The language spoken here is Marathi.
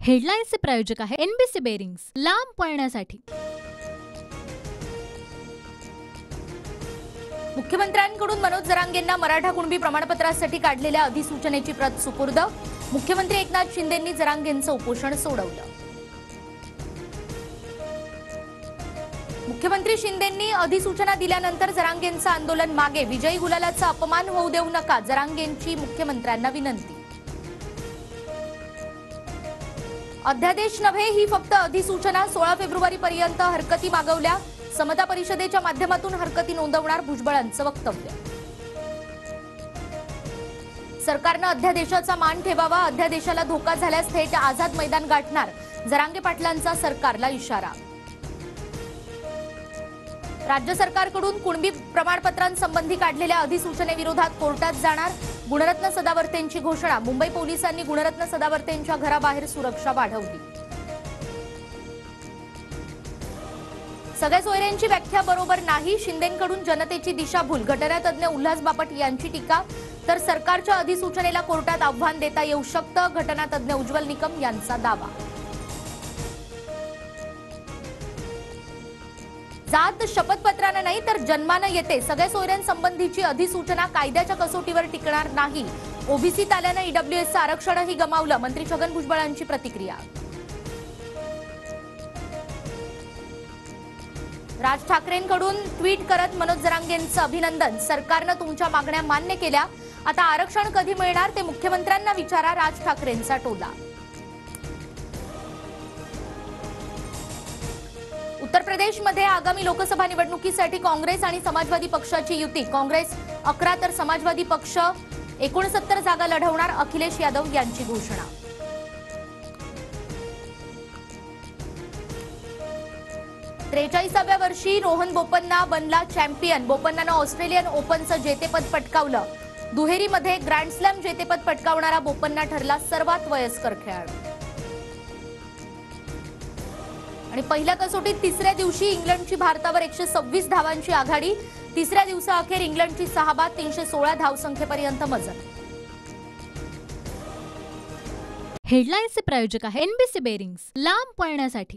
हेडलाईन्सचे प्रायोजक आहे एनबीसी बेरिंग्स, लांब पळण्यासाठी। मुख्यमंत्र्यांकडून मनोज जरांगेंना मराठा कुणबी प्रमाणपत्रासाठी काढलेल्या अधिसूचनेची प्रत सुपूर्द। मुख्यमंत्री एकनाथ शिंदेंनी जरांगेंचं उपोषण सोडवलं। मुख्यमंत्री शिंदेंनी अधिसूचना दिल्यानंतर जरांगेंचं आंदोलन मागे। विजयी गुलालाचा अपमान होऊ देऊ नका, जरांगेंची मुख्यमंत्र्यांना विनंती। अध्यादेश नव्हे, ही फक्त अधिसूचना। 16 फेब्रुवारीपर्यंत हरकती मागवल्या। समता परिषदेच्या माध्यमातून हरकती नोंदवणार, भुजबळांचं वक्तव्य। सरकारनं अध्यादेशाचा मान ठेवावा, अध्यादेशाला धोका झाल्यास थेट आझाद मैदान गाठणार, जरांगे पाटलांचा सरकारला इशारा। राज्य सरकारकडून कुणबी प्रमाणपत्रांसंबंधी काढलेल्या अधिसूचनेविरोधात कोर्टात जाणार, गुणरत्न सदावर्तेंची घोषणा। मुंबई पोलिसांनी गुणरत्न सदावर्तेंच्या घराबाहेर सुरक्षा वाढवली। सगळ्या सोयऱ्यांची व्याख्या बरोबर नाही, शिंदेंकडून जनतेची दिशाभूल। घटनातज्ञ उल्हास बापट यांची टीका, तर सरकारच्या अधिसूचनेला कोर्टात आव्हान देता येऊ शकतं, घटनातज्ञ उज्ज्वल निकम यांचा दावा। जात शपथपत्रानं नाही तर जन्मानं येते, सगळ्या सोयऱ्यांसंबंधीची अधिसूचना कायद्याच्या कसोटीवर टिकणार नाही। ओबीसीत आल्यानं ईडब्ल्यूएसचं आरक्षणही गमावलं, मंत्री छगन भुजबळांची प्रतिक्रिया। राज ठाकरेंकडून ट्विट करत मनोज जरांगेंचं अभिनंदन। सरकारनं तुमच्या मागण्या मान्य केल्या, आता आरक्षण कधी मिळणार ते मुख्यमंत्र्यांना विचारा, राज ठाकरेंचा टोला। उत्तर प्रदेशमध्ये आगामी लोकसभा निवडणुकीसाठी काँग्रेस आणि समाजवादी पक्षाची युती। काँग्रेस 11 तर समाजवादी पक्ष 69 जागा लढवणार, अखिलेश यादव यांची घोषणा। त्रेचाळीसाव्या वर्षी रोहन बोपन्ना बनला चॅम्पियन। बोपन्नानं ऑस्ट्रेलियन ओपनचं जेतेपद पटकावलं। दुहेरीमध्ये ग्रँड स्लॅम जेतेपद पटकावणारा बोपन्ना ठरला सर्वात वयस्कर खेळाडू। आणि पहिल्या कसोटीत तिसऱ्या दिवशी इंग्लंडची भारतावर 126 धावांची आघाडी। तिसऱ्या दिवसाअखेर इंग्लंडची 6 बाद 316 धावसंख्येपर्यंत मजल। हेडलाईन्सचे प्रायोजक आहे एनबीसी बेरिंग्स, लांब पळण्यासाठी।